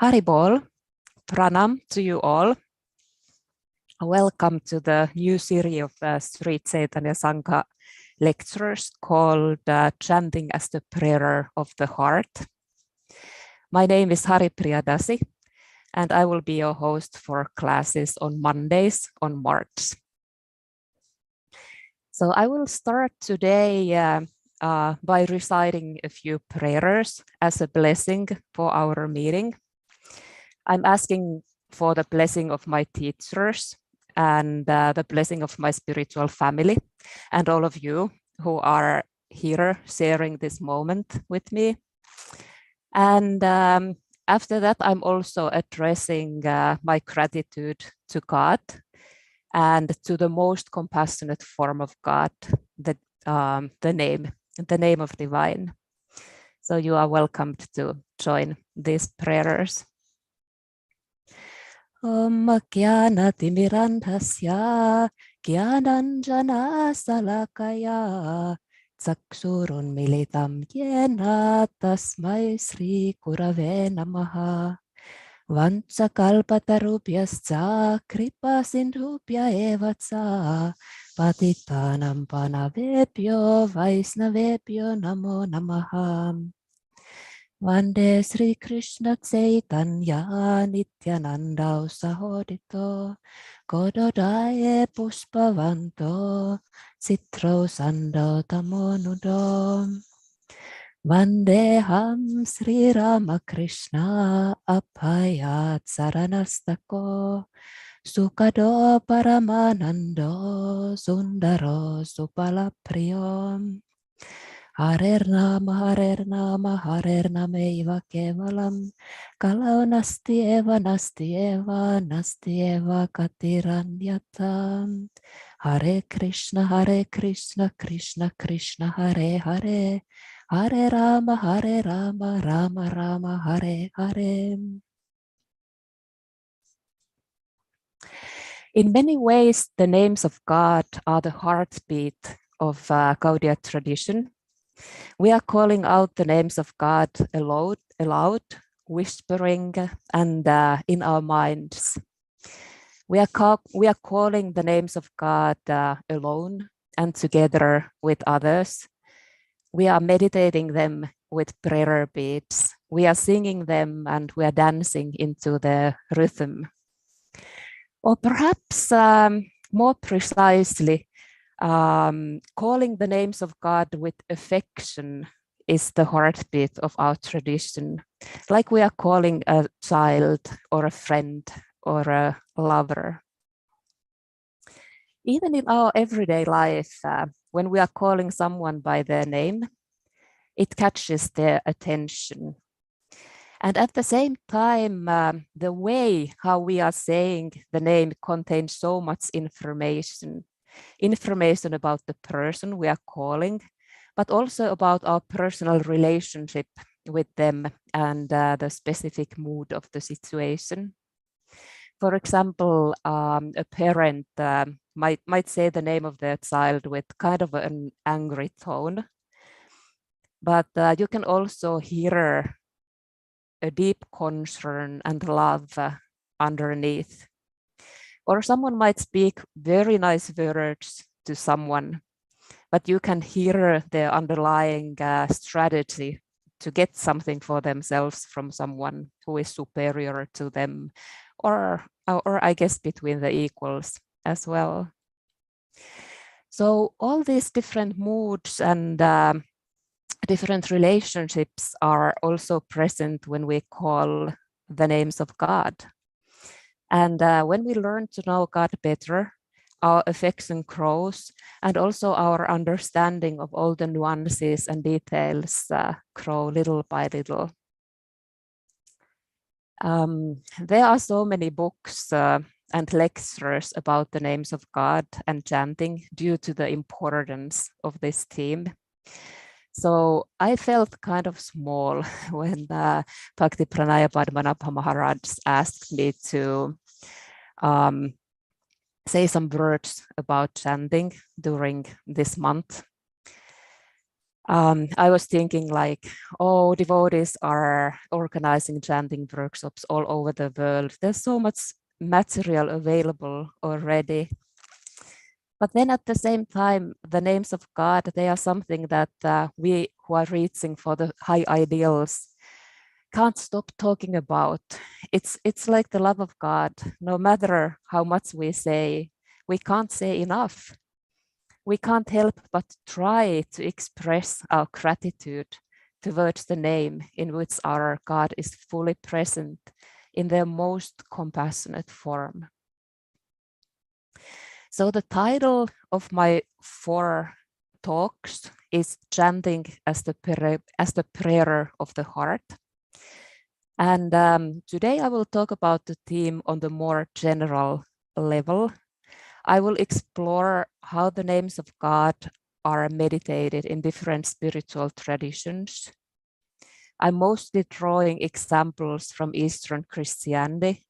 Haribol, pranam to you all. Welcome to the new series of Sri Chaitanya Sangha lectures called Chanting as the Prayer of the Heart. My name is Haripriya Dasi, and I will be your host for classes on Mondays on March. So I will start today by reciting a few prayers as a blessing for our meeting. I'm asking for the blessing of my teachers and the blessing of my spiritual family and all of you who are here sharing this moment with me. And after that, I'm also addressing my gratitude to God and to the most compassionate form of God, the name of divine. So you are welcomed to join these prayers. Om Jnana-timirandhasya Jnananjana Salakaya Chakshurun militam yena tasmai Sri Gurave namaha. Vanchakalpatarubhyascha kripa sindhubhya eva cha patitanam panavebhyo vaisnavebhyo namo namaha. Vande Sri Krishna Chaitanya Nityananda Sahodito Gododaye Pushpavanto Citro Sando Tamonudo Vandeham Sri Ramakrishna Abhayat Saranastako Sukado Paramanando Sundaro Supalapriyom Harer Nama Eva Kevalam Kalau Nasti Eva Katiranyata Hare Krishna Krishna Krishna Hare Hare Hare Rama Rama Rama Hare Hare. In many ways, the names of God are the heartbeat of Gaudiya tradition. We are calling out the names of God aloud, whispering, and in our minds. We are calling the names of God alone and together with others. We are meditating them with prayer beats. We are singing them and we are dancing into the rhythm. Or perhaps more precisely, calling the names of God with affection is the heartbeat of our tradition, like we are calling a child or a friend or a lover. Even in our everyday life, when we are calling someone by their name, it catches their attention. And at the same time, the way how we are saying the name contains so much information about the person we are calling, but also about our personal relationship with them and the specific mood of the situation. For example, a parent might say the name of their child with kind of an angry tone, but you can also hear a deep concern and love underneath. Or someone might speak very nice words to someone, but you can hear their underlying strategy to get something for themselves from someone who is superior to them, or I guess between the equals as well. So all these different moods and different relationships are also present when we call the names of God. And when we learn to know God better, our affection grows, and also our understanding of all the nuances and details grow little by little. There are so many books and lectures about the names of God and chanting due to the importance of this theme. So I felt kind of small when Bhakti Pranaya Padmanabha Maharaj asked me to say some words about chanting during this month. I was thinking like, oh, devotees are organizing chanting workshops all over the world. There's so much material available already. But then at the same time, the names of God, they are something that we who are reaching for the high ideals can't stop talking about. It's like the love of God. No matter how much we say, we can't say enough. We can't help but try to express our gratitude towards the name in which our God is fully present in their most compassionate form. So the title of my 4 talks is Chanting as the Prayer of the Heart. And today I will talk about the theme on the more general level. I will explore how the names of God are meditated in different spiritual traditions. I'm mostly drawing examples from Eastern Christianity,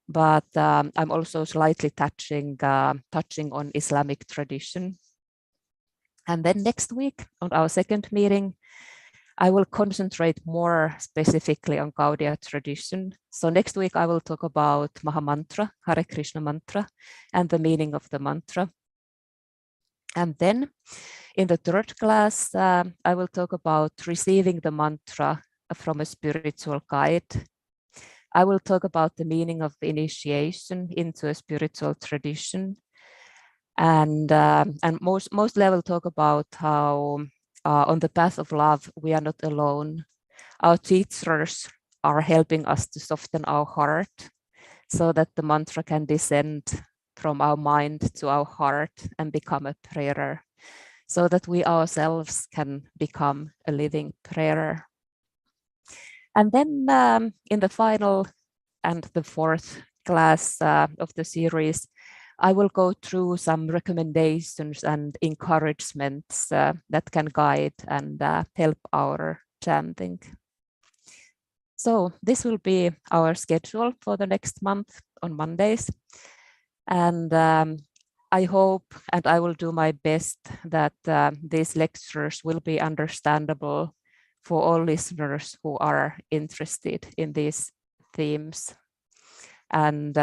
but I'm also slightly touching on Islamic tradition. And then next week on our second meeting, I will concentrate more specifically on Gaudiya tradition. So next week I will talk about Mahamantra, Hare Krishna mantra, and the meaning of the mantra. And then in the third class, I will talk about receiving the mantra from a spiritual guide. I will talk about the meaning of the initiation into a spiritual tradition. And mostly I will talk about how on the path of love, we are not alone. Our teachers are helping us to soften our heart so that the mantra can descend from our mind to our heart and become a prayer, so that we ourselves can become a living prayer. And then in the final and the 4th class of the series, I will go through some recommendations and encouragements that can guide and help our chanting. So this will be our schedule for the next month on Mondays. And I hope and I will do my best that these lectures will be understandable for all listeners who are interested in these themes. And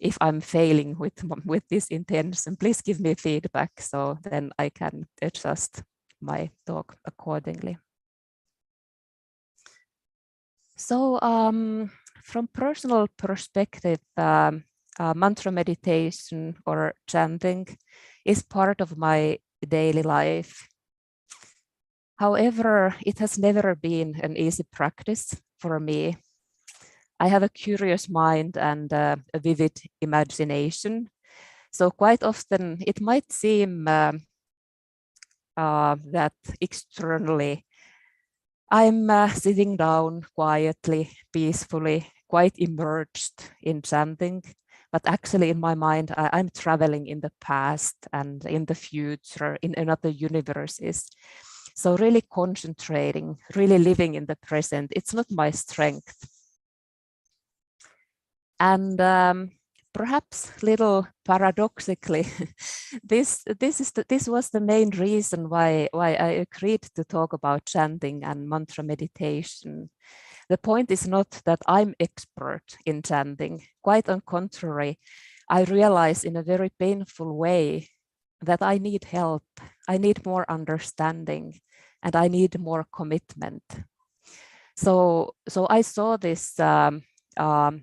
if I'm failing with this intention, please give me feedback so then I can adjust my talk accordingly. So from personal perspective, mantra meditation or chanting is part of my daily life. However, it has never been an easy practice for me. I have a curious mind and a vivid imagination. So quite often it might seem that externally I'm sitting down quietly, peacefully, quite immersed in chanting. But actually in my mind, I'm traveling in the past and in the future, in another universes. So really concentrating, really living in the present, it's not my strength. And perhaps little paradoxically, this was the main reason why I agreed to talk about chanting and mantra meditation. The point is not that I'm expert in chanting. Quite on contrary, I realize in a very painful way that I need help. I need more understanding and I need more commitment. So I saw this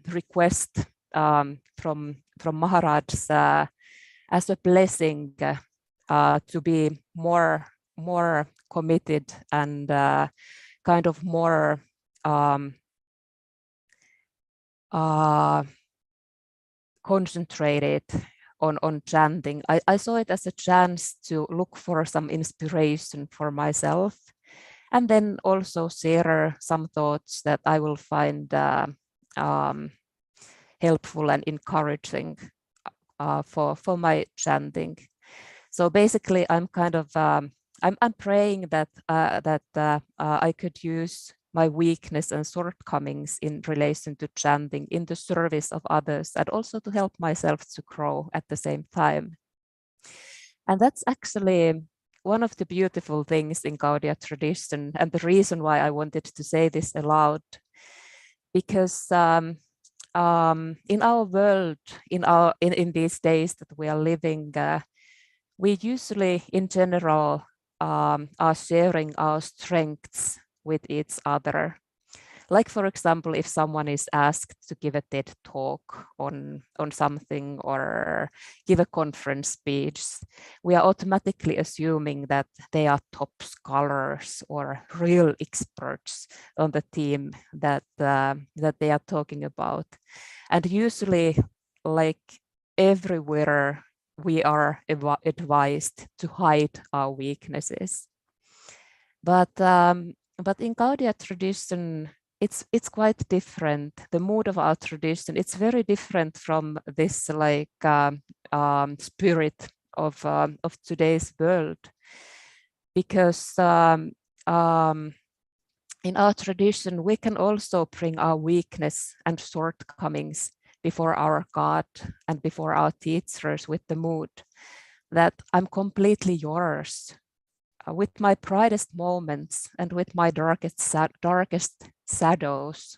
request from Maharaj as a blessing to be more committed and kind of more concentrated on chanting. I saw it as a chance to look for some inspiration for myself, and then also share some thoughts that I will find helpful and encouraging for my chanting. So basically, I'm kind of I'm praying that I could use my weakness and shortcomings in relation to chanting in the service of others, and also to help myself to grow at the same time. And that's actually one of the beautiful things in Gaudiya tradition, and the reason why I wanted to say this aloud, because in our world, in these days that we are living, we usually, in general, are sharing our strengths with each other. Like, for example, if someone is asked to give a TED talk on something or give a conference speech, we are automatically assuming that they are top scholars or real experts on the theme that they are talking about. And usually, like everywhere, we are advised to hide our weaknesses. But in Gaudiya tradition, it's quite different. The mood of our tradition, it's very different from this like spirit of today's world, because in our tradition we can also bring our weakness and shortcomings before our God and before our teachers with the mood that I'm completely yours. With my brightest moments and with my darkest shadows,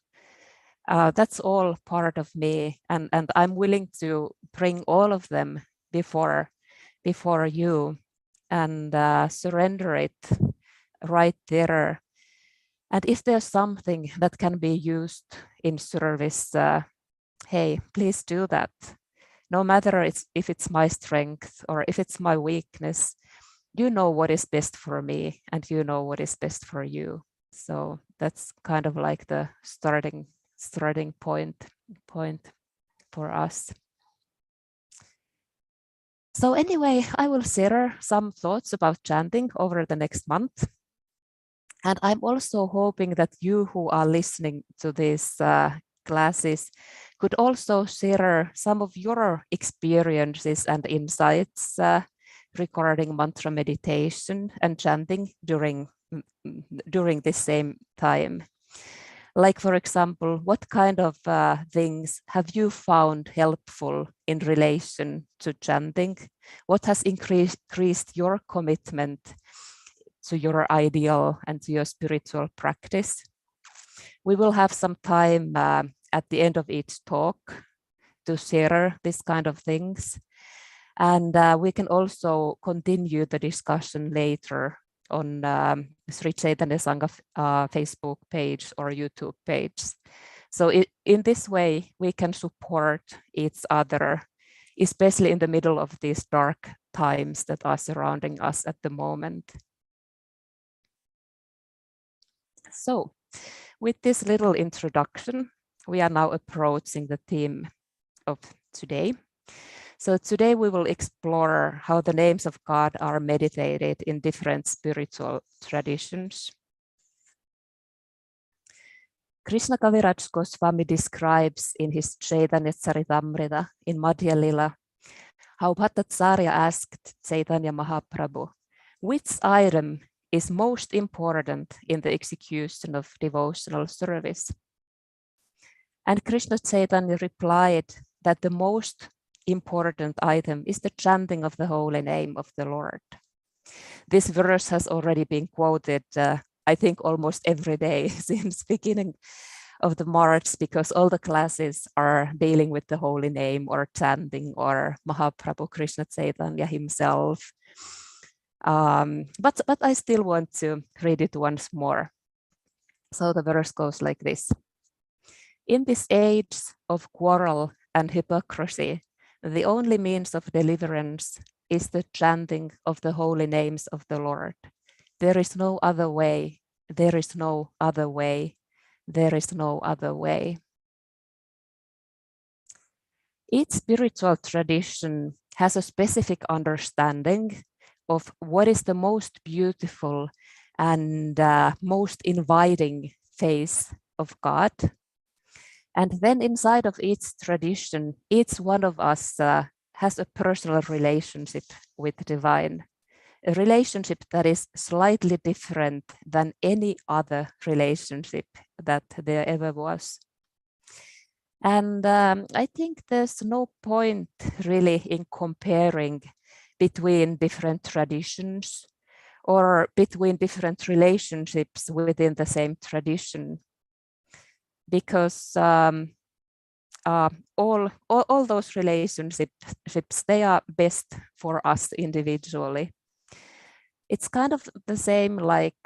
that's all part of me, and I'm willing to bring all of them before you and surrender it right there. And if there's something that can be used in service, hey, please do that. No matter if it's my strength or if it's my weakness, you know what is best for me and you know what is best for you. So that's kind of like the starting point for us. So anyway, I will share some thoughts about chanting over the next month. And I'm also hoping that you who are listening to these classes could also share some of your experiences and insights regarding mantra meditation and chanting during this same time. Like, for example, what kind of things have you found helpful in relation to chanting? What has increased your commitment to your ideal and to your spiritual practice? We will have some time at the end of each talk to share this kind of things. And we can also continue the discussion later on Sri Chaitanya Sangha Facebook page or YouTube page. So in this way, we can support each other, especially in the middle of these dark times that are surrounding us at the moment. So with this little introduction, we are now approaching the theme of today. So today we will explore how the names of God are meditated in different spiritual traditions. Krishna Kaviraj Goswami describes in his Chaitanya Charitamrita in Madhya Lila how Bhattacharya asked Chaitanya Mahaprabhu, which item is most important in the execution of devotional service? And Krishna Chaitanya replied that the most important item is the chanting of the holy name of the Lord. This verse has already been quoted, I think, almost every day since beginning of the March, because all the classes are dealing with the holy name or chanting or Mahaprabhu Krishna Chaitanya himself. But I still want to read it once more. So the verse goes like this. In this age of quarrel and hypocrisy, the only means of deliverance is the chanting of the holy names of the Lord. There is no other way. There is no other way. There is no other way. Each spiritual tradition has a specific understanding of what is the most beautiful and most inviting face of God. And then inside of each tradition, each one of us has a personal relationship with the divine, a relationship that is slightly different than any other relationship that there ever was. And I think there's no point really in comparing between different traditions, or between different relationships within the same tradition. Because all those relationships, they are best for us individually. It's kind of the same like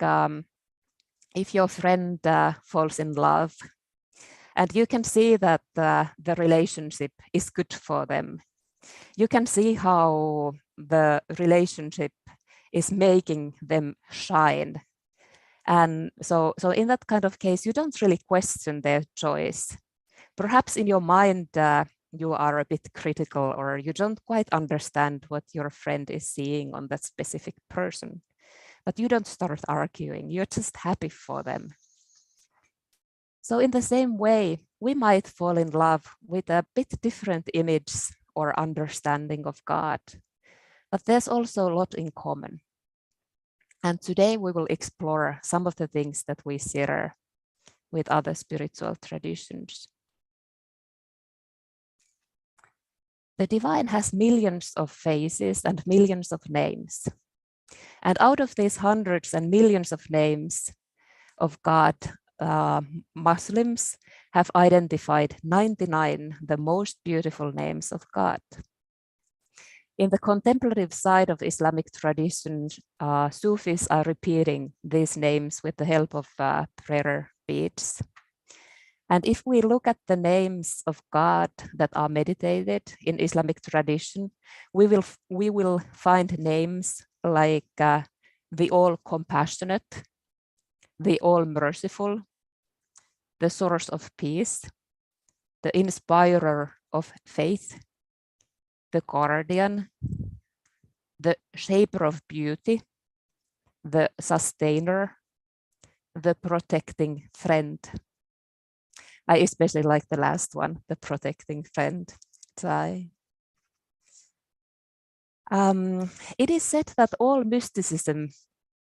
if your friend falls in love and you can see that the relationship is good for them. You can see how the relationship is making them shine. And so in that kind of case, you don't really question their choice. Perhaps in your mind, you are a bit critical, or you don't quite understand what your friend is seeing on that specific person. But you don't start arguing, you're just happy for them. So in the same way, we might fall in love with a bit different image or understanding of God, but there's also a lot in common. And today we will explore some of the things that we share with other spiritual traditions. The divine has millions of faces and millions of names. And out of these hundreds and millions of names of God, Muslims have identified 99 the most beautiful names of God. In the contemplative side of Islamic tradition, Sufis are repeating these names with the help of prayer beads. And if we look at the names of God that are meditated in Islamic tradition, we will find names like the all-compassionate, the all-merciful, the source of peace, the inspirer of faith, the guardian, the shaper of beauty, the sustainer, the protecting friend. I especially like the last one, the protecting friend. It is said that all mysticism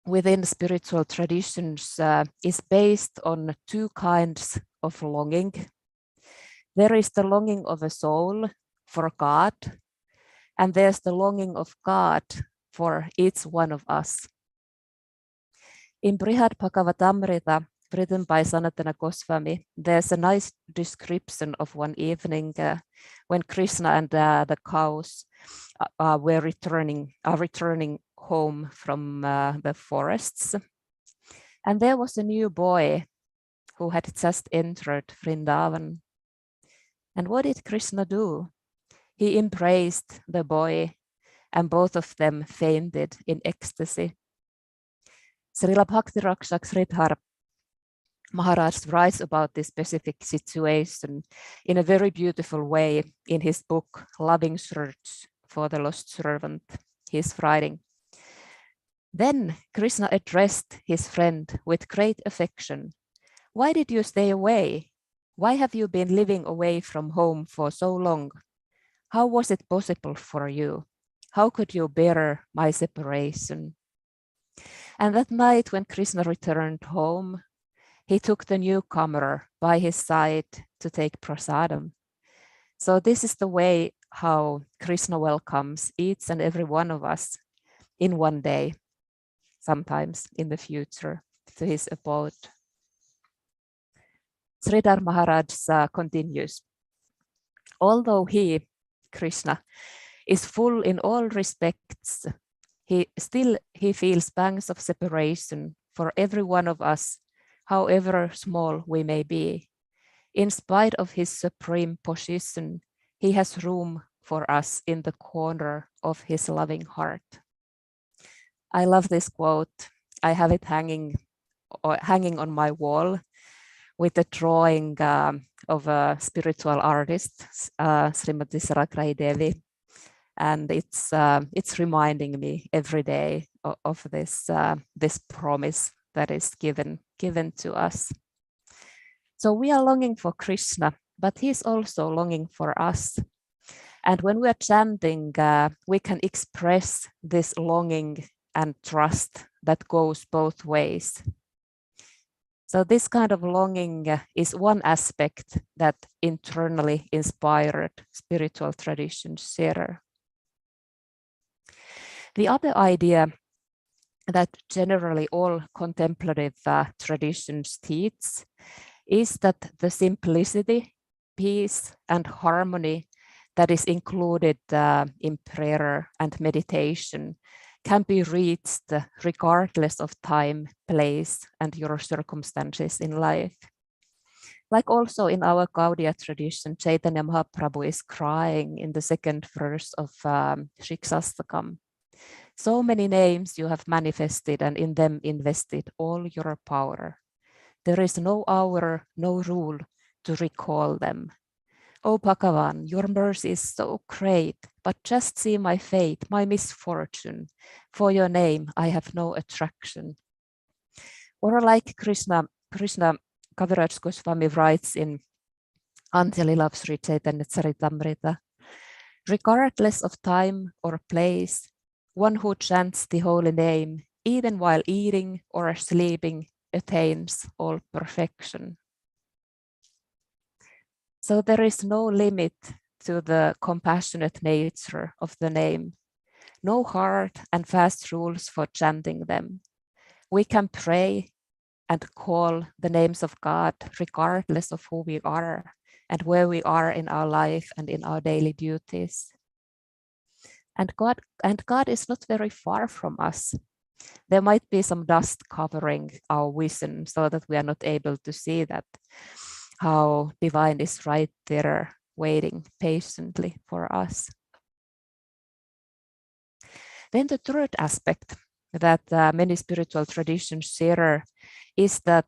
within spiritual traditions is based on two kinds of longing. There is the longing of a soul for God, and there's the longing of God for each one of us. In Brihad Bhagavatamrita, written by Sanatana Goswami, there's a nice description of one evening when Krishna and the cows were returning home from the forests. And there was a new boy who had just entered Vrindavan. And what did Krishna do? He embraced the boy, and both of them fainted in ecstasy. Srila Bhakti Rakshak Sridhar Maharaj writes about this specific situation in a very beautiful way in his book, Loving Search for the Lost Servant. He's writing, "Then Krishna addressed his friend with great affection. Why did you stay away? Why have you been living away from home for so long? How was it possible for you? How could you bear my separation?" And that night when Krishna returned home, he took the newcomer by his side to take prasadam. So this is the way how Krishna welcomes each and every one of us in one day, sometimes in the future, to his abode. Sridhar Maharaj continues, although he, Krishna, is full in all respects, he feels pangs of separation for every one of us, however small we may be. In spite of his supreme position, he has room for us in the corner of his loving heart. I love this quote. I have it hanging on my wall with a drawing of a spiritual artist, Srimati Sarakrai Devi. And it's reminding me every day of this promise that is given to us. So we are longing for Krishna, but he's also longing for us. And when we are chanting, we can express this longing and trust that goes both ways. So this kind of longing is one aspect that internally inspired spiritual traditions share. The other idea that generally all contemplative traditions teach is that the simplicity, peace, and harmony that is included in prayer and meditation can be reached regardless of time, place, and your circumstances in life. Like also in our Gaudiya tradition, Chaitanya Mahaprabhu is crying in the second verse of Shiksastakam. So many names you have manifested and in them invested all your power. There is no hour, no rule to recall them. O Bhagavan, your mercy is so great, but just see my fate, my misfortune. For your name, I have no attraction. Or like Krishna Kaviraj Goswami writes in Anjali Love Sri Chaitanya Charitamrita, regardless of time or place, one who chants the holy name, even while eating or sleeping, attains all perfection. So there is no limit to the compassionate nature of the name, no hard and fast rules for chanting them. We can pray and call the names of God regardless of who we are and where we are in our life and in our daily duties. And God is not very far from us. There might be some dust covering our vision so that we are not able to see that how divine is right there waiting patiently for us. Then the third aspect that many spiritual traditions share is that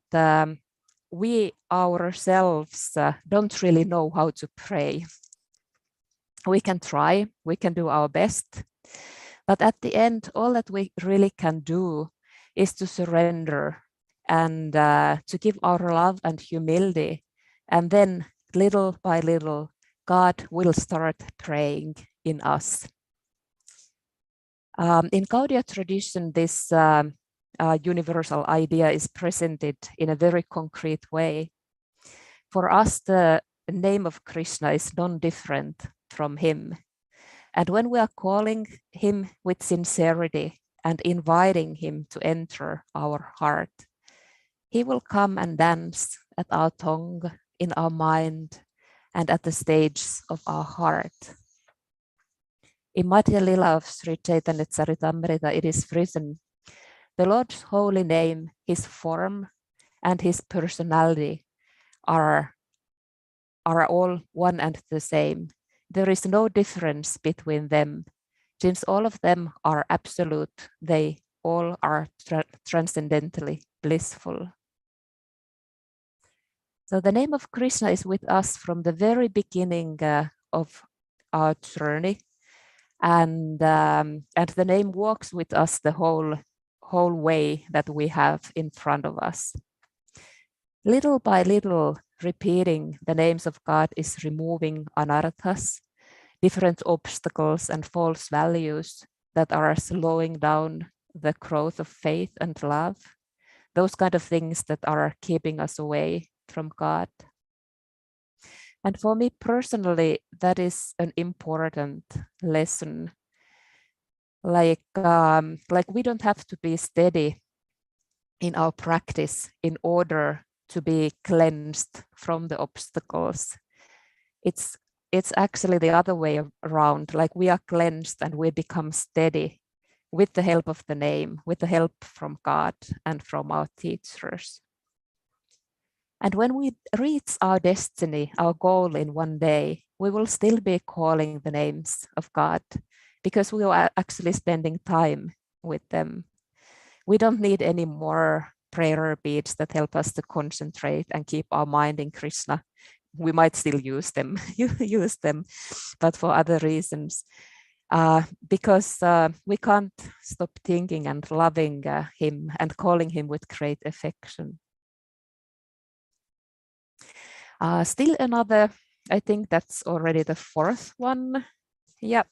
we ourselves don't really know how to pray. We can try, we can do our best, but at the end, all that we really can do is to surrender and to give our love and humility. And then little by little, God will start praying in us. In Gaudiya tradition, this universal idea is presented in a very concrete way. For us, the name of Krishna is non-different from him. And when we are calling him with sincerity and inviting him to enter our heart, he will come and dance at our tongue, in our mind, and at the stage of our heart. In Madhya Lila of Sri Chaitanya Charitamrita, it is written, the Lord's holy name, his form, and his personality are all one and the same. There is no difference between them. Since all of them are absolute, they all are transcendently blissful. So the name of Krishna is with us from the very beginning of our journey. And the name walks with us the whole way that we have in front of us. Little by little, repeating the names of God is removing anarthas, different obstacles and false values that are slowing down the growth of faith and love, those kind of things that are keeping us away from God. And for me personally, that is an important lesson. Like we don't have to be steady in our practice in order to be cleansed from the obstacles. It's actually the other way around. Like we are cleansed and we become steady with the help of the name, with the help from God and from our teachers. And when we reach our destiny, our goal in one day, we will still be calling the names of God because we are actually spending time with them. We don't need any more prayer beads that help us to concentrate and keep our mind in Krishna. We might still use them, but for other reasons. Because we can't stop thinking and loving him and calling him with great affection. Still another, I think that's already the fourth one. Yeah,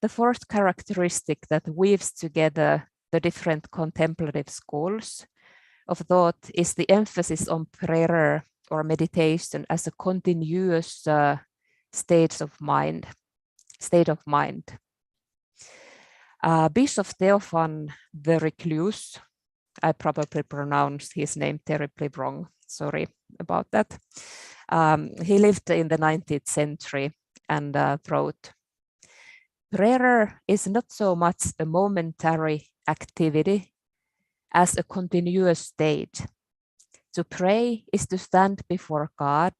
the fourth characteristic that weaves together the different contemplative schools of thought is the emphasis on prayer or meditation as a continuous state of mind. Bishop Theophan the Recluse, I probably pronounced his name terribly wrong, sorry about that. He lived in the 19th century and wrote, "Prayer is not so much a momentary activity as a continuous state. To pray is to stand before God,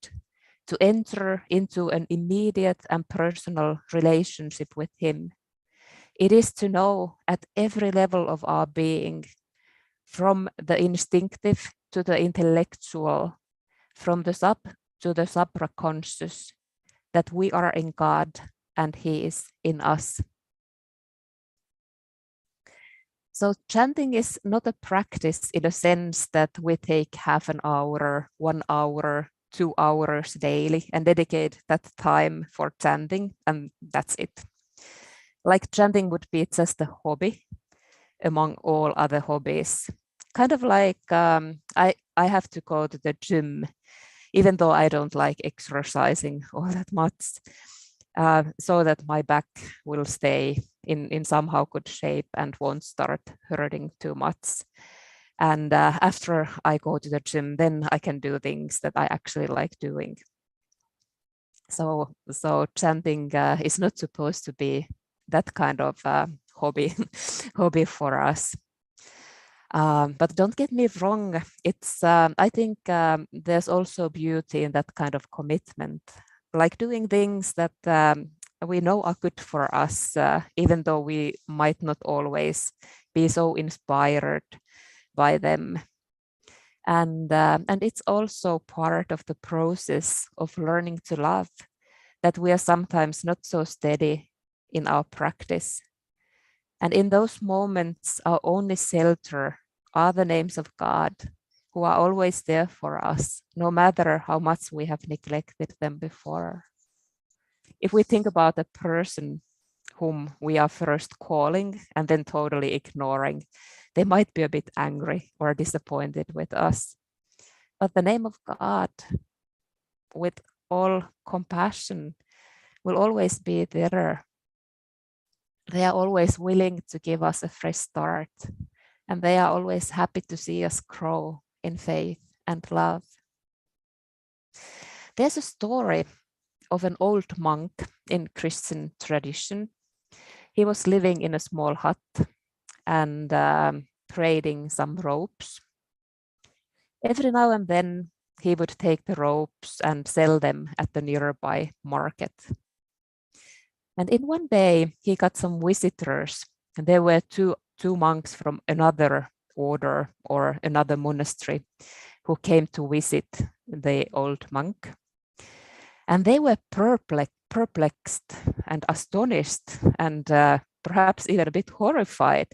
to enter into an immediate and personal relationship with Him. It is to know at every level of our being, from the instinctive to the intellectual, from the sub to the supraconscious, that we are in God and He is in us." So chanting is not a practice in a sense that we take half an hour, 1 hour, 2 hours daily and dedicate that time for chanting, and that's it. Like chanting would be just a hobby among all other hobbies. Kind of like I have to go to the gym, even though I don't like exercising all that much, so that my back will stay in somehow good shape and won't start hurting too much. And after I go to the gym, then I can do things that I actually like doing. So chanting is not supposed to be that kind of hobby for us. But don't get me wrong, it's I think there's also beauty in that kind of commitment, like doing things that we know are good for us, even though we might not always be so inspired by them. And it's also part of the process of learning to love that we are sometimes not so steady in our practice. And in those moments, our only shelter are the names of God, who are always there for us, no matter how much we have neglected them before. If we think about a person whom we are first calling and then totally ignoring, they might be a bit angry or disappointed with us. But the name of God, with all compassion, will always be there. They are always willing to give us a fresh start, and they are always happy to see us grow in faith and love. There's a story of an old monk in Christian tradition. He was living in a small hut and trading some ropes. Every now and then he would take the ropes and sell them at the nearby market. And in one day he got some visitors, and there were two monks from another order or another monastery who came to visit the old monk. And they were perplexed and astonished and perhaps even a bit horrified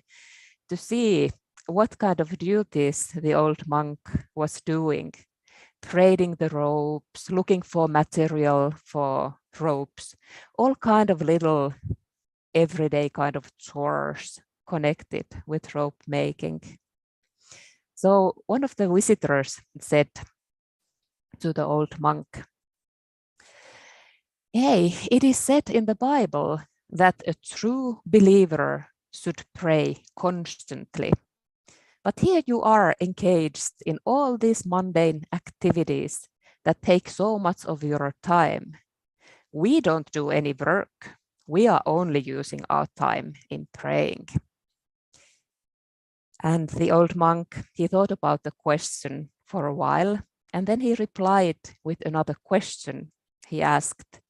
to see what kind of duties the old monk was doing, trading the ropes, looking for material for ropes, all kind of little everyday kind of chores connected with rope making. So one of the visitors said to the old monk, "Hey, it is said in the Bible that a true believer should pray constantly. But here you are engaged in all these mundane activities that take so much of your time. We don't do any work. We are only using our time in praying." And the old monk, he thought about the question for a while, and then he replied with another question. He asked,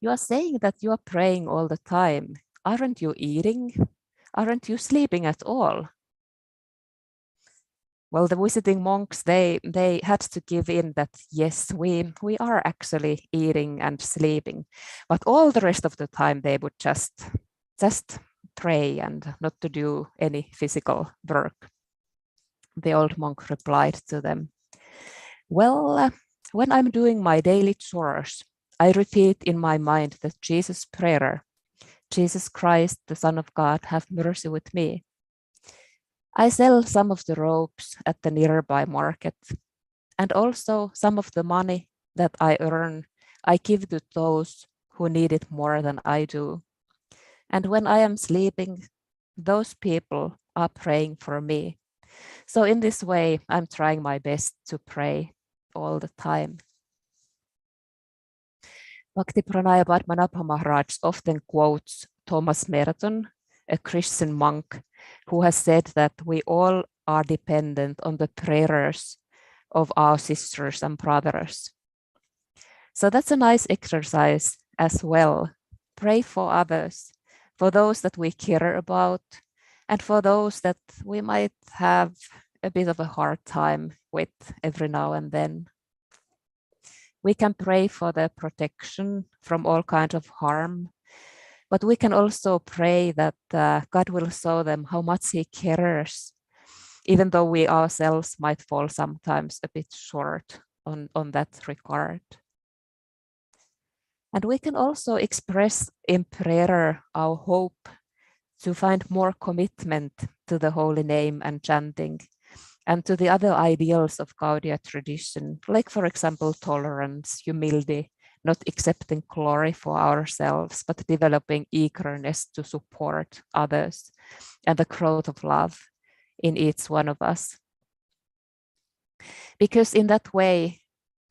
"You are saying that you are praying all the time. Aren't you eating? Aren't you sleeping at all?" Well, the visiting monks, they had to give in that, yes, we are actually eating and sleeping, but all the rest of the time they would just pray and not to do any physical work. The old monk replied to them, "Well, when I'm doing my daily chores, I repeat in my mind the Jesus prayer, 'Jesus Christ, the Son of God, have mercy with me.' I sell some of the ropes at the nearby market, and also some of the money that I earn, I give to those who need it more than I do. And when I am sleeping, those people are praying for me. So in this way, I'm trying my best to pray all the time. Bhakti Pranaya Padmanabha Maharaj often quotes Thomas Merton, a Christian monk, who has said that we all are dependent on the prayers of our sisters and brothers. So that's a nice exercise as well. Pray for others, for those that we care about, and for those that we might have a bit of a hard time with every now and then. We can pray for their protection from all kinds of harm, but we can also pray that God will show them how much He cares, even though we ourselves might fall sometimes a bit short on that regard. And we can also express in prayer our hope to find more commitment to the holy name and chanting, and to the other ideals of Gaudiya tradition, like, for example, tolerance, humility, not accepting glory for ourselves, but developing eagerness to support others, and the growth of love in each one of us. Because in that way,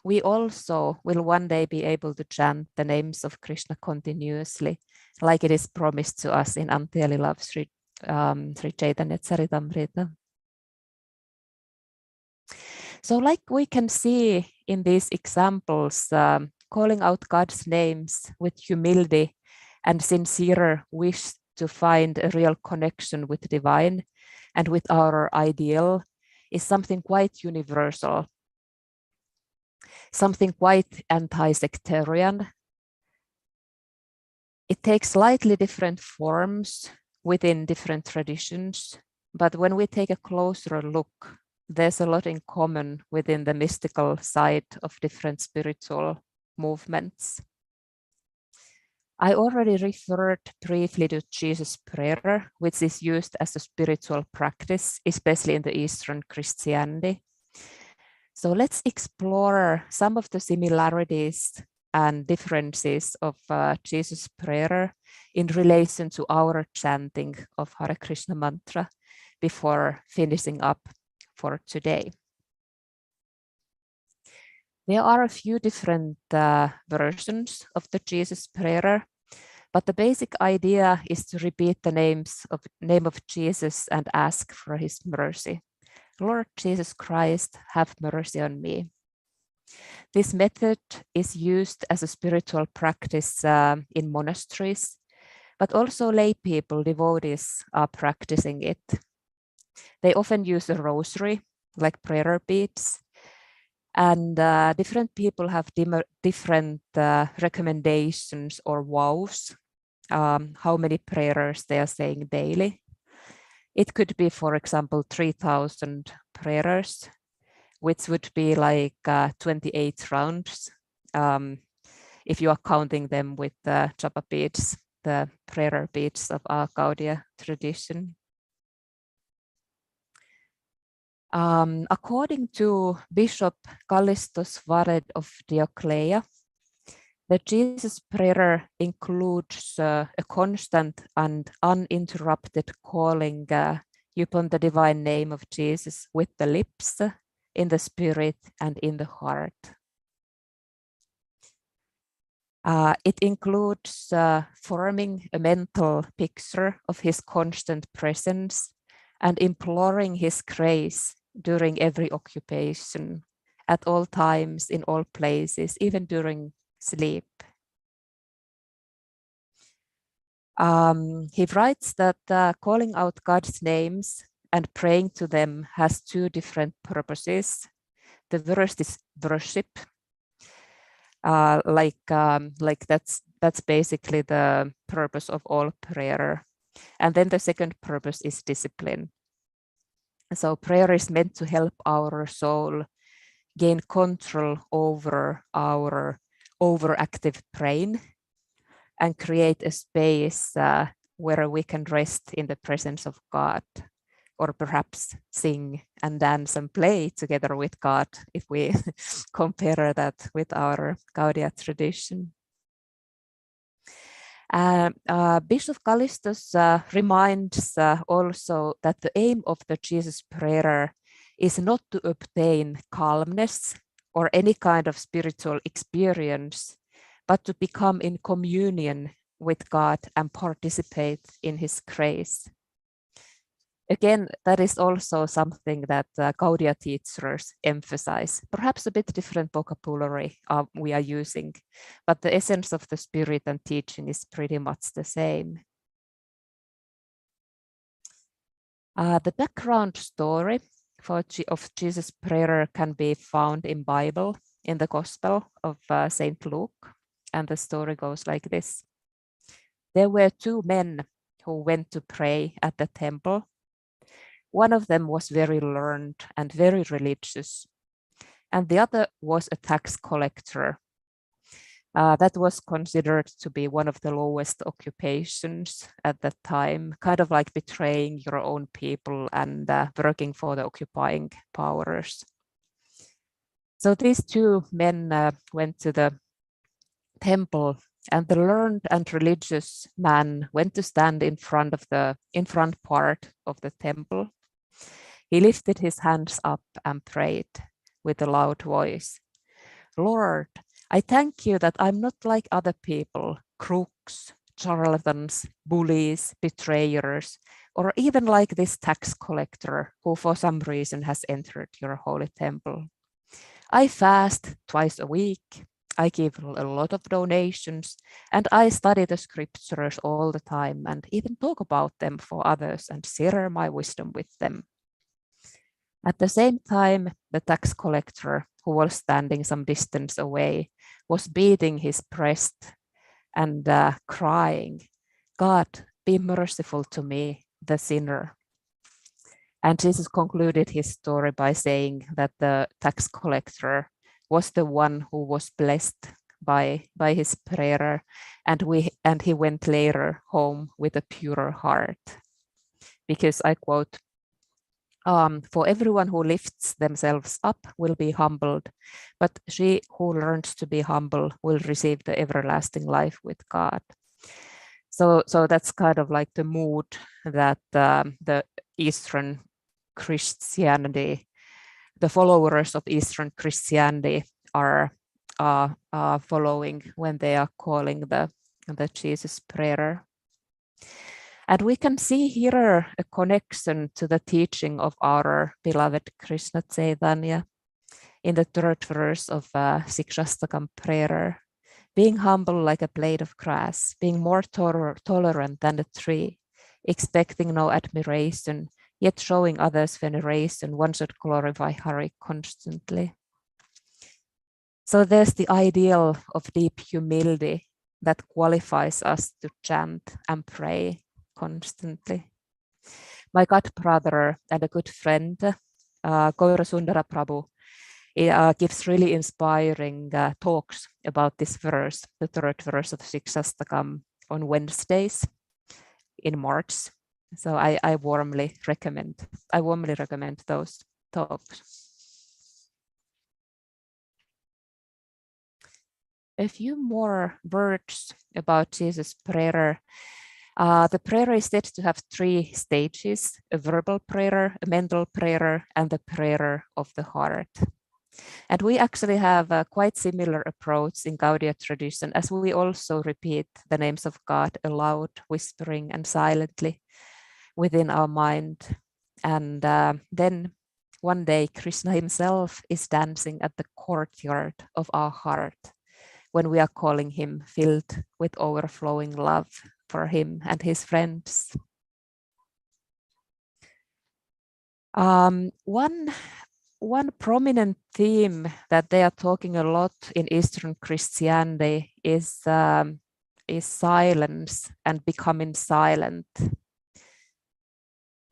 we also will one day be able to chant the names of Krishna continuously, like it is promised to us in Ante Lila of Sri Chaitanya Charitamrita. So like we can see in these examples, calling out God's names with humility and sincere wish to find a real connection with divine and with our ideal is something quite universal, something quite anti-sectarian. It takes slightly different forms within different traditions, but when we take a closer look, there's a lot in common within the mystical side of different spiritual movements. I already referred briefly to Jesus' prayer, which is used as a spiritual practice, especially in the Eastern Christianity. So let's explore some of the similarities and differences of Jesus' prayer in relation to our chanting of Hare Krishna mantra before finishing up for today. There are a few different versions of the Jesus prayer, but the basic idea is to repeat the name of Jesus and ask for his mercy. Lord Jesus Christ, have mercy on me. This method is used as a spiritual practice in monasteries, but also lay people, devotees, are practicing it. They often use a rosary, like prayer beads, and different people have different recommendations or vows, how many prayers they are saying daily. It could be, for example, 3,000 prayers, which would be like 28 rounds, if you are counting them with the japa beads, the prayer beads of our Gaudiya tradition. According to Bishop Callistus Vared of Dioclea, the Jesus prayer includes a constant and uninterrupted calling upon the divine name of Jesus with the lips, in the spirit, and in the heart. It includes forming a mental picture of his constant presence and imploring his grace during every occupation, at all times, in all places, even during sleep. He writes that calling out God's names and praying to them has two different purposes. The first is worship, that's basically the purpose of all prayer. And then the second purpose is discipline. So prayer is meant to help our soul gain control over our overactive brain and create a space where we can rest in the presence of God, or perhaps sing and dance and play together with God, if we compare that with our Gaudiya tradition. Bishop Callistus reminds also that the aim of the Jesus prayer is not to obtain calmness or any kind of spiritual experience, but to become in communion with God and participate in his grace. Again, that is also something that Gaudia teachers emphasize. Perhaps a bit different vocabulary we are using, but the essence of the spirit and teaching is pretty much the same. The background story of Jesus' prayer can be found in Bible, in the Gospel of Saint Luke, and the story goes like this. There were two men who went to pray at the temple. One of them was very learned and very religious, and the other was a tax collector. That was considered to be one of the lowest occupations at that time, kind of like betraying your own people and working for the occupying powers. So these two men went to the temple, and the learned and religious man went to stand in front part of the temple. He lifted his hands up and prayed with a loud voice. Lord, I thank you that I'm not like other people, crooks, charlatans, bullies, betrayers, or even like this tax collector who for some reason has entered your holy temple. I fast twice a week. I give a lot of donations, and I study the scriptures all the time and even talk about them for others and share my wisdom with them. At the same time, the tax collector, who was standing some distance away, was beating his breast and crying, God, be merciful to me, the sinner. And Jesus concluded his story by saying that the tax collector was the one who was blessed by his prayer, and he went later home with a purer heart. Because I quote, for everyone who lifts themselves up will be humbled, but she who learns to be humble will receive the everlasting life with God. So that's kind of like the mood that the Eastern Christianity, the followers of Eastern Christianity are following when they are calling the Jesus prayer. And we can see here a connection to the teaching of our beloved Krishna Chaitanya in the third verse of Sikshastakam prayer. Being humble like a blade of grass, being more tolerant than a tree, expecting no admiration, yet showing others veneration, one should glorify Hari constantly. So there's the ideal of deep humility that qualifies us to chant and pray constantly. My god brother and a good friend, Gaura Sundara Prabhu, gives really inspiring talks about this verse, the third verse of Sikshastakam, on Wednesdays in March. So I warmly recommend those talks. A few more words about Jesus' prayer. The prayer is said to have three stages: a verbal prayer, a mental prayer, and the prayer of the heart. And we actually have a quite similar approach in Gaudiya tradition, as we also repeat the names of God aloud, whispering and silently within our mind. And then one day Krishna himself is dancing at the courtyard of our heart when we are calling him, filled with overflowing love for him and his friends. One prominent theme that they are talking a lot in Eastern Christianity is silence and becoming silent.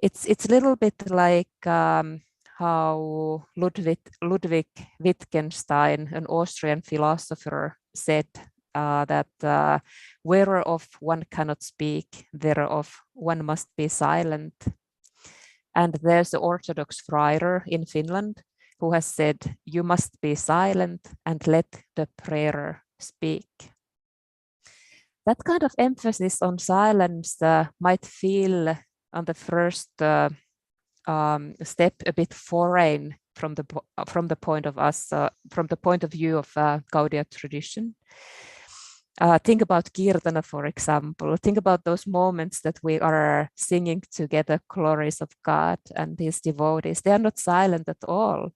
It's a little bit like how Ludwig Wittgenstein, an Austrian philosopher, said that whereof one cannot speak, thereof one must be silent. And there's the Orthodox friar in Finland who has said, you must be silent and let the prayer speak. That kind of emphasis on silence might feel on the first step a bit foreign from the point of view of Gaudiya tradition. Think about Kirtana, for example. Think about those moments that we are singing together glories of God and his devotees. They are not silent at all.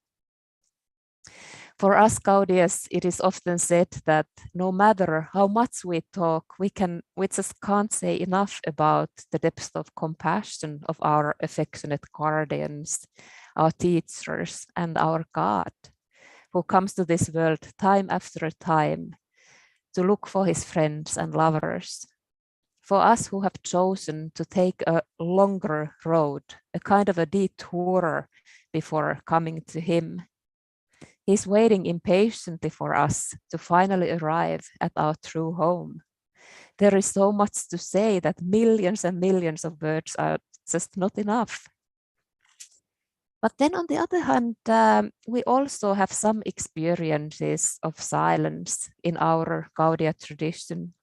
For us Gaudiyas, it is often said that no matter how much we talk, we just can't say enough about the depth of compassion of our affectionate guardians, our teachers, and our God, who comes to this world time after time to look for his friends and lovers. For us who have chosen to take a longer road, a kind of a detour before coming to him, he's waiting impatiently for us to finally arrive at our true home. There is so much to say that millions and millions of words are just not enough. But then on the other hand, we also have some experiences of silence in our Gaudiya tradition.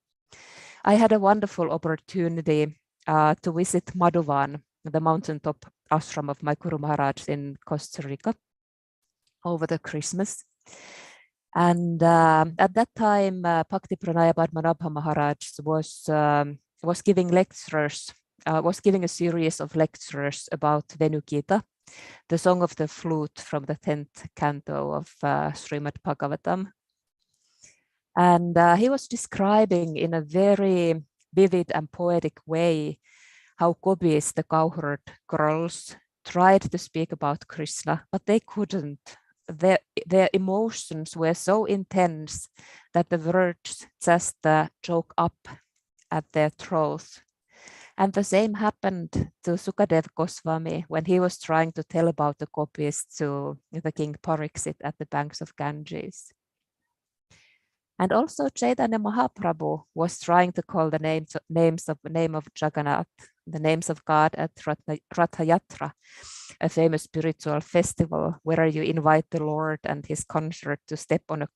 I had a wonderful opportunity to visit Madhuvan, the mountaintop ashram of my Guru Maharaj in Costa Rica, over the Christmas. And at that time, Bhakti Pranaya Padmanabha Maharaj was giving lectures, was giving a series of lectures about Venugita, the song of the flute from the 10th canto of Srimad Bhagavatam. And he was describing in a very vivid and poetic way how gopis, the cowherd girls, tried to speak about Krishna, but they couldn't. Their emotions were so intense that the words just choke up at their throats. And the same happened to Sukadev Goswami when he was trying to tell about the gopis to the king Pariksit at the banks of Ganges. And also Chaitanya Mahaprabhu was trying to call the name of Jagannath, the names of God at Ratha Yatra, a famous spiritual festival where you invite the Lord and his consort to step on a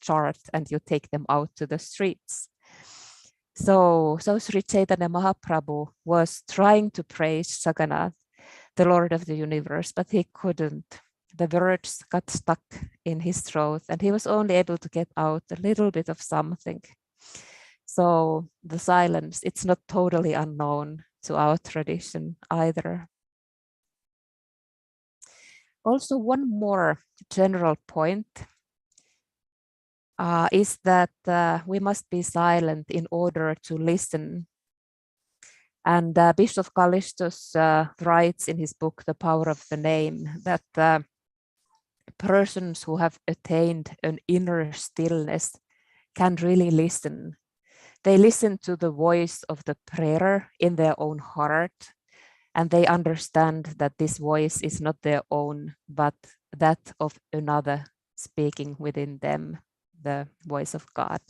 chart and you take them out to the streets. So Sri Chaitanya Mahaprabhu was trying to praise Jagannath, the Lord of the universe, but he couldn't. The words got stuck in his throat and he was only able to get out a little bit of something. So the silence, it's not totally unknown to our tradition either. Also, one more general point is that we must be silent in order to listen. And Bishop Callistus writes in his book, The Power of the Name, that persons who have attained an inner stillness can really listen. They listen to the voice of the prayer in their own heart, and they understand that this voice is not their own, but that of another speaking within them, the voice of God.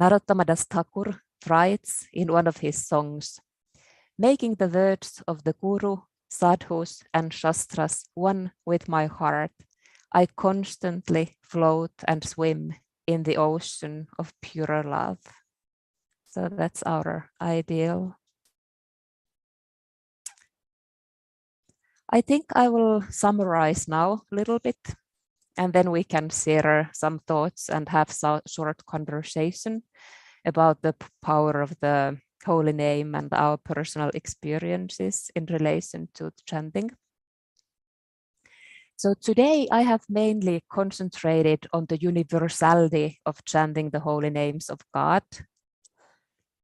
Narottama Das Thakur writes in one of his songs, making the words of the Guru, Sadhus, and Shastras one with my heart, I constantly float and swim in the ocean of pure love. So that's our ideal. I think I will summarize now a little bit, and then we can share some thoughts and have some short conversation about the power of the holy name and our personal experiences in relation to chanting. So today I have mainly concentrated on the universality of chanting the holy names of God.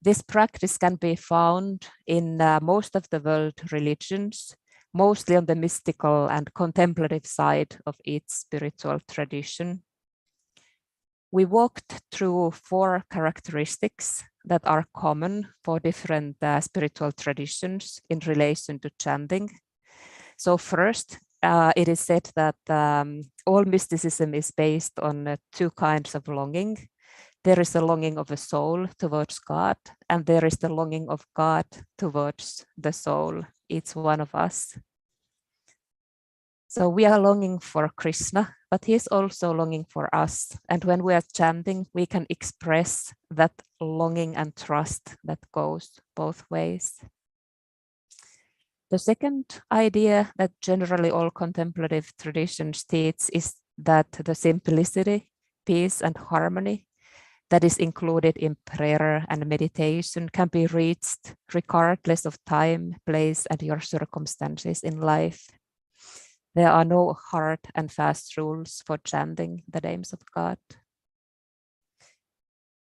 This practice can be found in most of the world religions, mostly on the mystical and contemplative side of each spiritual tradition. We walked through 4 characteristics that are common for different spiritual traditions in relation to chanting. So first, it is said that all mysticism is based on 2 kinds of longing. There is a longing of a soul towards God, and there is the longing of God towards the soul, each one of us. So we are longing for Krishna, but he's also longing for us. And when we are chanting, we can express that longing and trust that goes both ways. The second idea that generally all contemplative traditions teach is that the simplicity, peace, and harmony that is included in prayer and meditation can be reached regardless of time, place, and your circumstances in life. There are no hard and fast rules for chanting the names of God.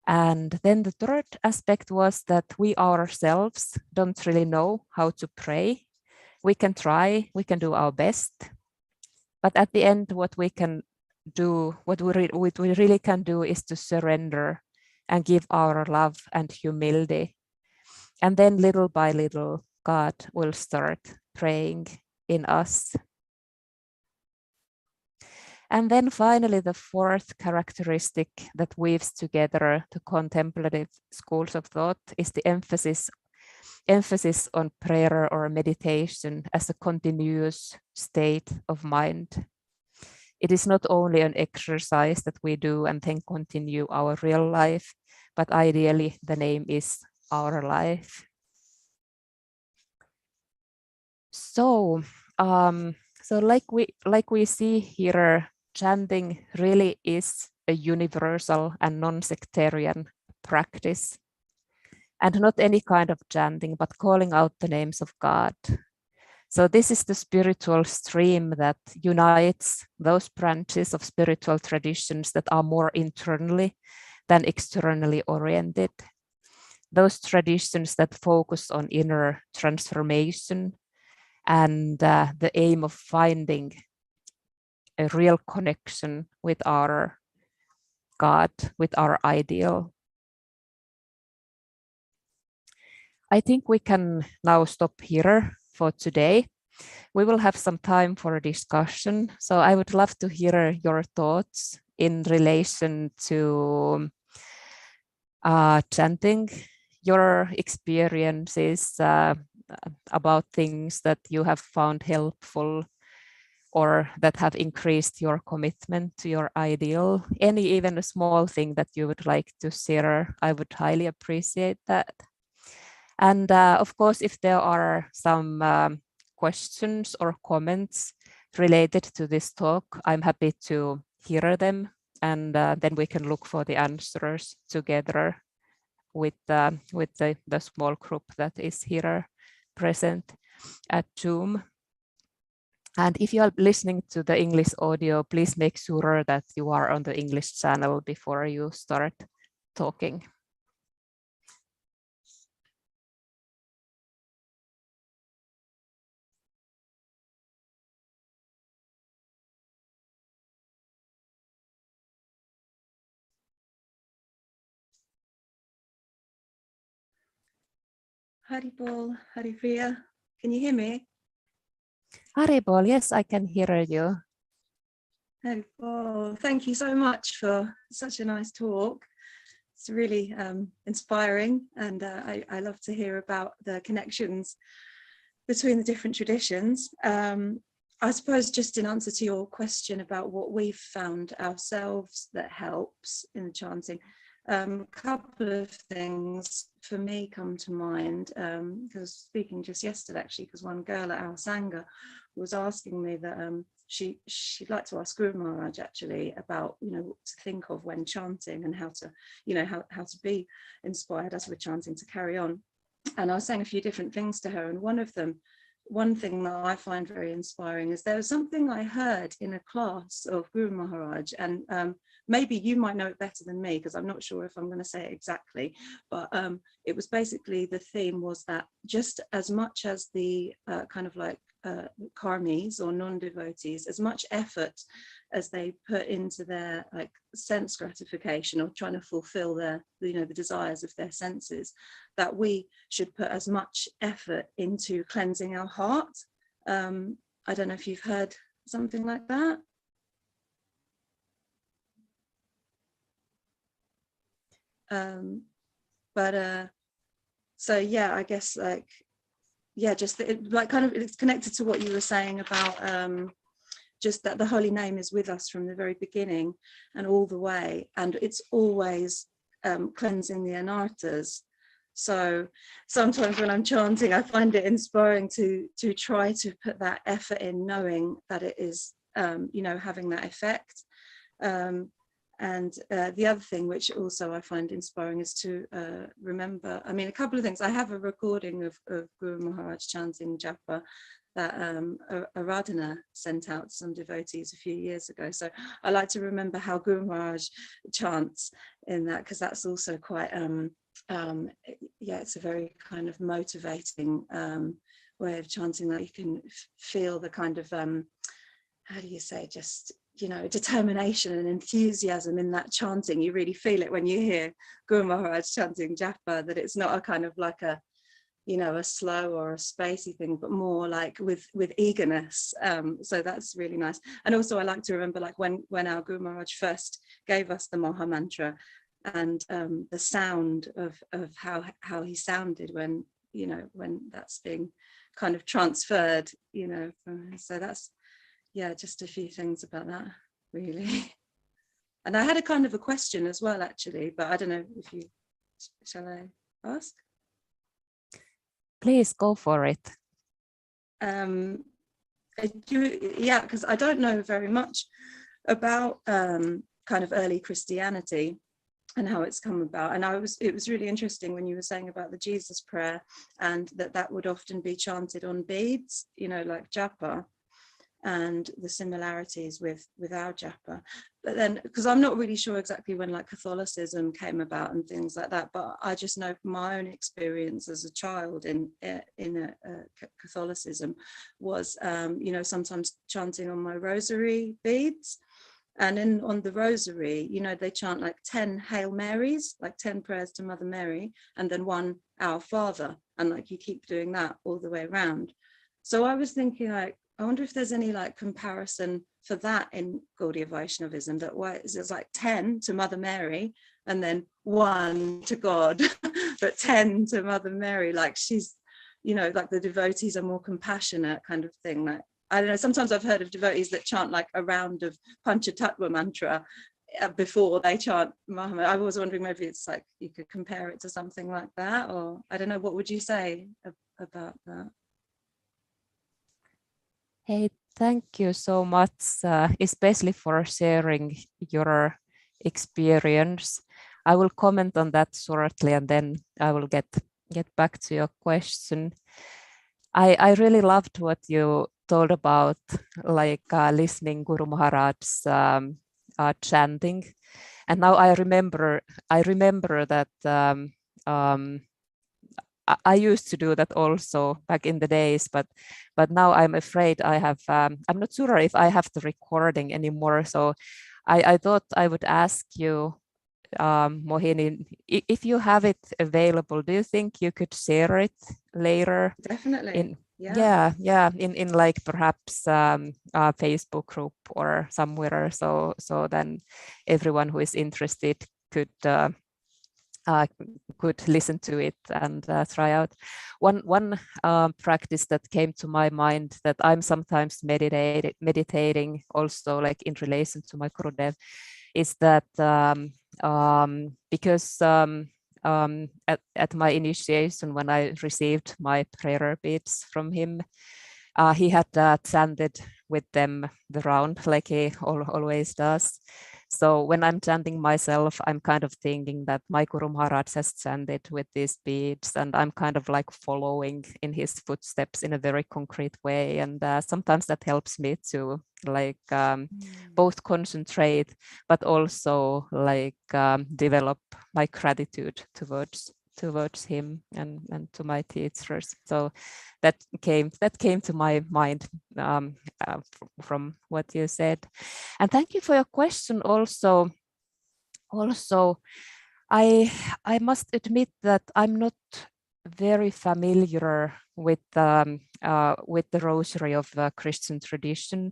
And then the third aspect was that we ourselves don't really know how to pray. We can try, we can do our best, but at the end, what we really can do is to surrender and give our love and humility. And then little by little, God will start praying in us. And then finally, the fourth characteristic that weaves together the contemplative schools of thought is the emphasis on prayer or meditation as a continuous state of mind. It is not only an exercise that we do and then continue our real life, but ideally the name is our life. So, like we see here, chanting really is a universal and non-sectarian practice. And not any kind of chanting, but calling out the names of God. So this is the spiritual stream that unites those branches of spiritual traditions that are more internally than externally oriented. Those traditions that focus on inner transformation and the aim of finding a real connection with our God, with our ideal. I think we can now stop here for today. We will have some time for a discussion. So I would love to hear your thoughts in relation to chanting, your experiences about things that you have found helpful or that have increased your commitment to your ideal. Even a small thing that you would like to share, I would highly appreciate that. And of course, if there are some questions or comments related to this talk, I'm happy to hear them, and then we can look for the answers together with the small group that is here present at Zoom. And if you are listening to the English audio, please make sure that you are on the English channel before you start talking. Haripriya, can you hear me? Haribol, yes, I can hear you. Oh, thank you so much for such a nice talk. It's really inspiring, and I love to hear about the connections between the different traditions. I suppose just in answer to your question about what we've found ourselves that helps in the chanting, a couple of things for me come to mind, because speaking just yesterday actually, because one girl at our Sangha was asking me that she'd like to ask Guru Maharaj actually about, what to think of when chanting and how to, how to be inspired as we're chanting to carry on. And I was saying a few different things to her, and one thing that I find very inspiring is there was something I heard in a class of Guru Maharaj, and maybe you might know it better than me, because I'm not sure if I'm going to say it exactly, but it was basically, the theme was that just as much as the kind of like karmis or non-devotees, as much effort as they put into their like sense gratification or trying to fulfill their, the desires of their senses, that we should put as much effort into cleansing our heart. I don't know if you've heard something like that. So yeah, I guess like, yeah, just like kind of it's connected to what you were saying about just that the holy name is with us from the very beginning and all the way, and it's always cleansing the anartas. So sometimes when I'm chanting, I find it inspiring to try to put that effort in, knowing that it is having that effect. And the other thing which also I find inspiring is to remember, I mean, a couple of things. I have a recording of Guru Maharaj chanting japa that Aradhana sent out to some devotees a few years ago. So I like to remember how Guru Maharaj chants in that, because that's also quite, it's a very kind of motivating way of chanting, that you can feel the kind of, how do you say, just, determination and enthusiasm in that chanting. You really feel it when you hear Guru Maharaj chanting japa, that it's not a kind of like a slow or a spacey thing, but more like with eagerness. So that's really nice. And also I like to remember, like when our Guru Maharaj first gave us the Maha Mantra, and the sound of how he sounded when that's being kind of transferred, so that's, just a few things about that, really. And I had a kind of a question as well, actually, but I don't know if you, shall I ask? Please go for it. Because I don't know very much about kind of early Christianity and how it's come about. And it was really interesting when you were saying about the Jesus prayer, and that would often be chanted on beads, like japa, and the similarities with our japa. But then, because I'm not really sure exactly when like Catholicism came about and things like that, but I just know from my own experience as a child in Catholicism was, sometimes chanting on my rosary beads. And on the rosary, they chant like 10 Hail Marys, like 10 prayers to Mother Mary, and then one Our Father. And like you keep doing that all the way around. So I was thinking, like, I wonder if there's any like comparison for that in Gaudiya Vaishnavism, that it's like 10 to Mother Mary and then 1 to God, but 10 to Mother Mary, like she's, like the devotees are more compassionate kind of thing. Like, I don't know, sometimes I've heard of devotees that chant like a round of Panchatattva mantra before they chant Muhammad. I was wondering, maybe it's like you could compare it to something like that, or I don't know, what would you say about that? Hey, thank you so much, especially for sharing your experience. I will comment on that shortly, and then I will get back to your question. I really loved what you told about, like listening Guru Maharaj's chanting, and now I remember that I used to do that also back in the days, but now I'm afraid I have, I'm not sure if I have the recording anymore. So I thought I would ask you, Mohini, if you have it available, do you think you could share it later? Definitely. In like perhaps a Facebook group or somewhere, so then everyone who is interested could listen to it and try out. One practice that came to my mind, that I'm sometimes meditating also, like in relation to my Gurudev, is that because at my initiation, when I received my prayer beads from him, he had chanted with them the round, like he always does. So when I'm chanting myself, I'm kind of thinking that my Guru Maharaj has chanted with these beads, and I'm kind of like following in his footsteps in a very concrete way. And sometimes that helps me to like both concentrate, but also like develop my gratitude towards him and to my teachers. So that came to my mind from what you said. And thank you for your question also. I must admit that I'm not very familiar with the rosary of Christian tradition,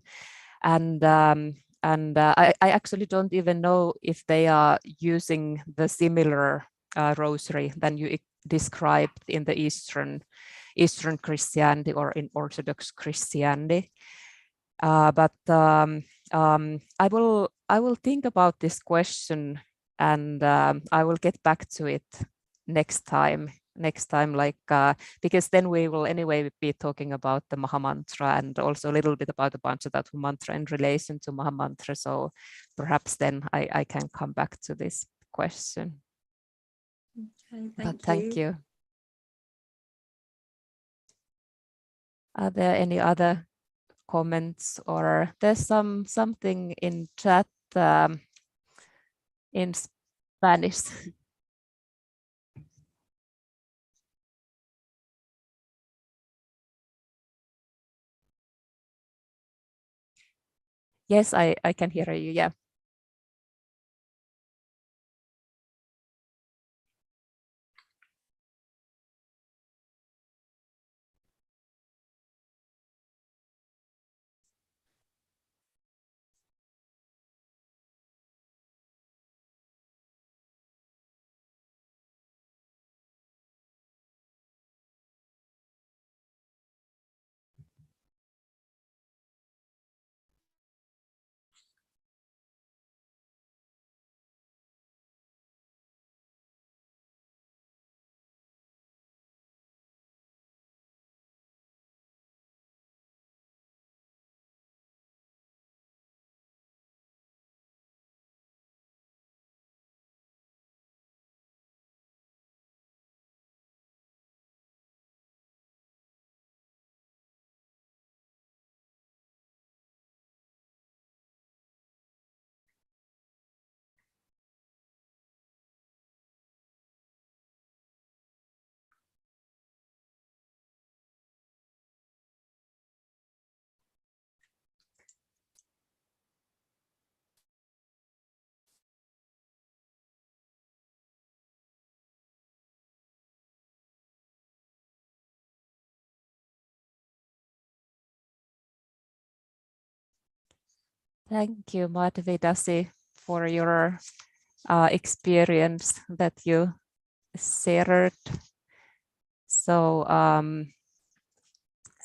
and I actually don't even know if they are using the similar rosary than you described in the Eastern Christianity or in Orthodox Christianity. But I will think about this question, and I will get back to it next time. Because then we will anyway be talking about the Maha Mantra and also a little bit about the Panchatattva mantra in relation to Maha Mantra. So perhaps then I can come back to this question. Okay, thank you. Are there any other comments, or there's something in chat in Spanish? Yes, I can hear you. Yeah. Thank you, Madhvi, Dasi, for your experience that you shared. So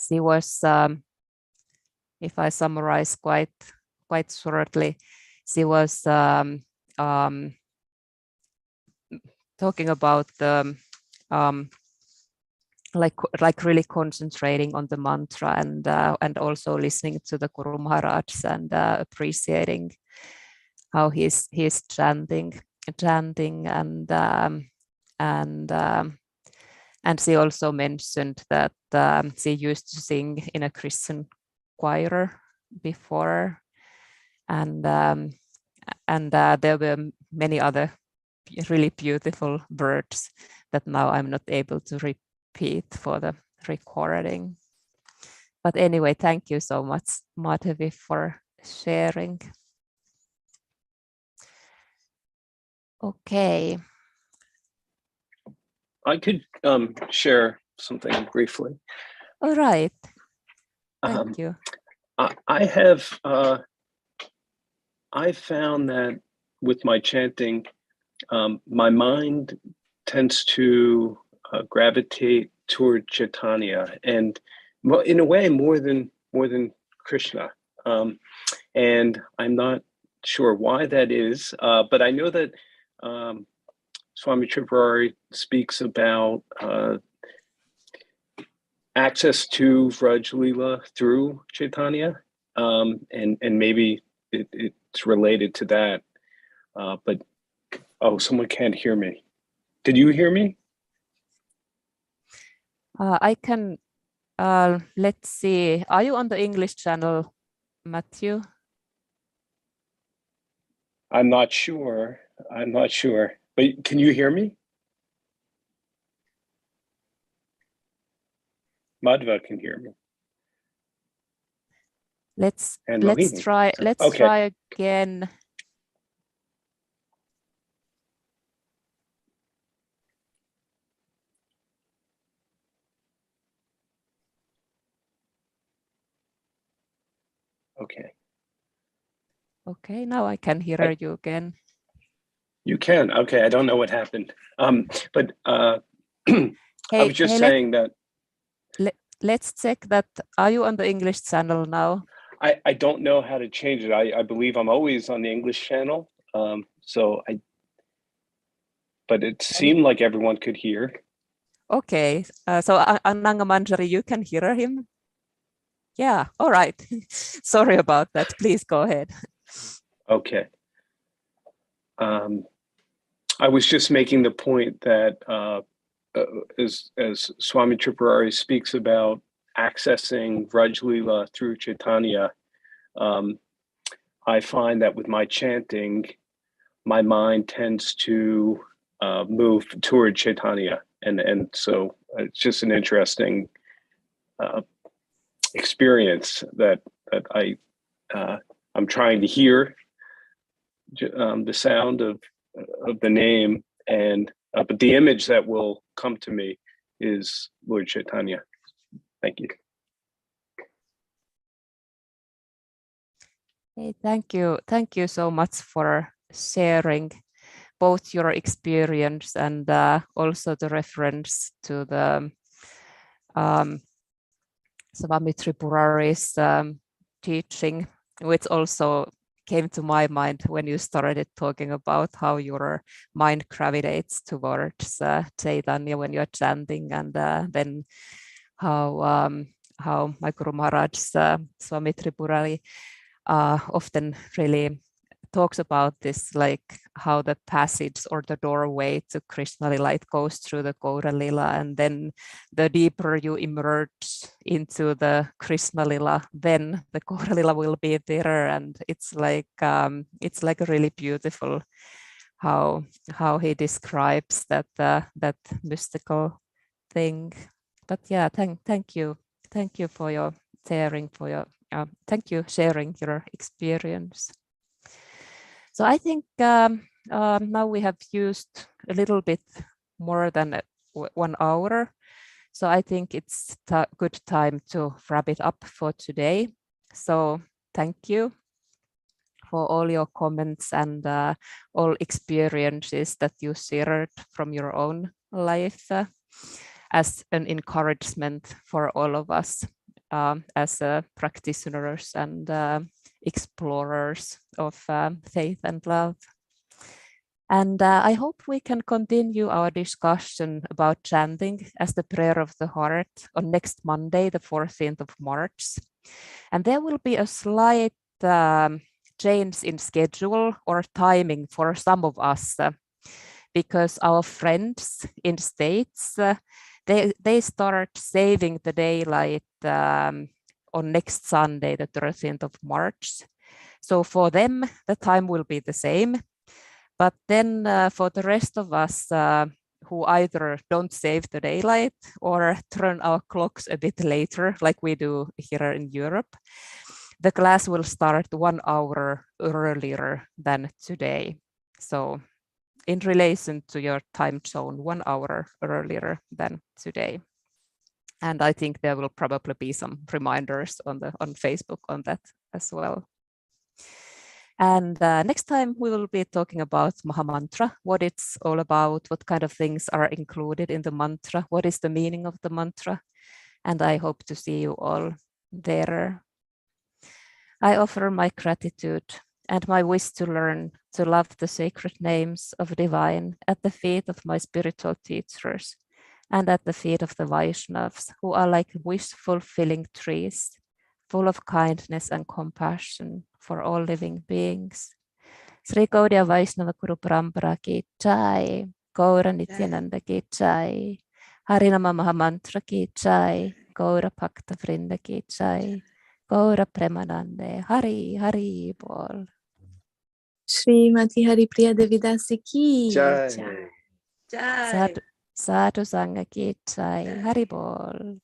she was, if I summarize quite shortly, she was talking about the like really concentrating on the mantra and also listening to the Guru Maharaj and appreciating how he's chanting and she also mentioned that she used to sing in a Christian choir before, and there were many other really beautiful words that now I'm not able to repeat for the recording. But anyway, thank you so much, Madhavi, for sharing. Okay. I could share something briefly. All right. Thank you. I have I found that with my chanting, my mind tends to gravitate toward Chaitanya, and in a way more than Krishna. And I'm not sure why that is, but I know that Swami Tripurari speaks about access to Vraj Leela through Chaitanya, and maybe it's related to that. But oh, someone can't hear me. Did you hear me? I can. Let's see. Are you on the English channel, Matthew? I'm not sure. But can you hear me? Madhva can hear me. Let's try. Let's try again. Okay. Okay, now I can hear you again. You can. Okay, I don't know what happened. But I was just saying that. Let's check that. Are you on the English channel now? I don't know how to change it. I believe I'm always on the English channel. But it seemed like everyone could hear. Okay, so Ananga Manjari, you can hear him? Yeah, all right. Sorry about that. Please go ahead. Okay. I was just making the point that as Swami Tripurari speaks about accessing Vraj Lila through Chaitanya, I find that with my chanting, my mind tends to move toward Chaitanya, and so it's just an interesting experience that I'm trying to hear the sound of the name, and but the image that will come to me is Lord Chaitanya. Thank you. Hey, thank you so much for sharing both your experience and also the reference to the Swami Tripurari's teaching, which also came to my mind when you started talking about how your mind gravitates towards Chaitanya when you're chanting, and then how my Guru Maharaj, Swami Tripurari, often really talks about this, like how the passage or the doorway to Krishna Lila, it goes through the Gaura Lila, and then the deeper you emerge into the Krishna Lila, then the Gaura Lila will be there, and it's like really beautiful how he describes that that mystical thing. But yeah, thank you for your sharing, thank you sharing your experience. So I think now we have used a little bit more than 1 hour. So I think it's a good time to wrap it up for today. So thank you for all your comments and all experiences that you shared from your own life as an encouragement for all of us as practitioners and explorers of faith and love. And I hope we can continue our discussion about chanting as the prayer of the heart on next Monday, the 14th of March. And there will be a slight change in schedule or timing for some of us because our friends in States, they start saving the daylight on next Sunday, the 13th of March. So for them, the time will be the same. But then for the rest of us who either don't save the daylight or turn our clocks a bit later, like we do here in Europe, the class will start 1 hour earlier than today. So in relation to your time zone, 1 hour earlier than today. And I think there will probably be some reminders on Facebook on that as well. And next time we will be talking about Mahamantra, what it's all about, what kind of things are included in the mantra, what is the meaning of the mantra. And I hope to see you all there. I offer my gratitude and my wish to learn to love the sacred names of divine at the feet of my spiritual teachers and at the feet of the Vaishnavas, who are like wish-fulfilling trees, full of kindness and compassion for all living beings. Sri Gaudiya Vaishnava Guru Parampara ki jai, Gaura Nityananda ki jai, Harinama Mahamantra ki jai, Gaura Bhakta Vrinda ki jai, Gaura Premanande, Hari Hari Bol. Srimati Haripriya Devi Dasi ki Jai. Jai. Sadhu Sangha ki jai, Hari Bol.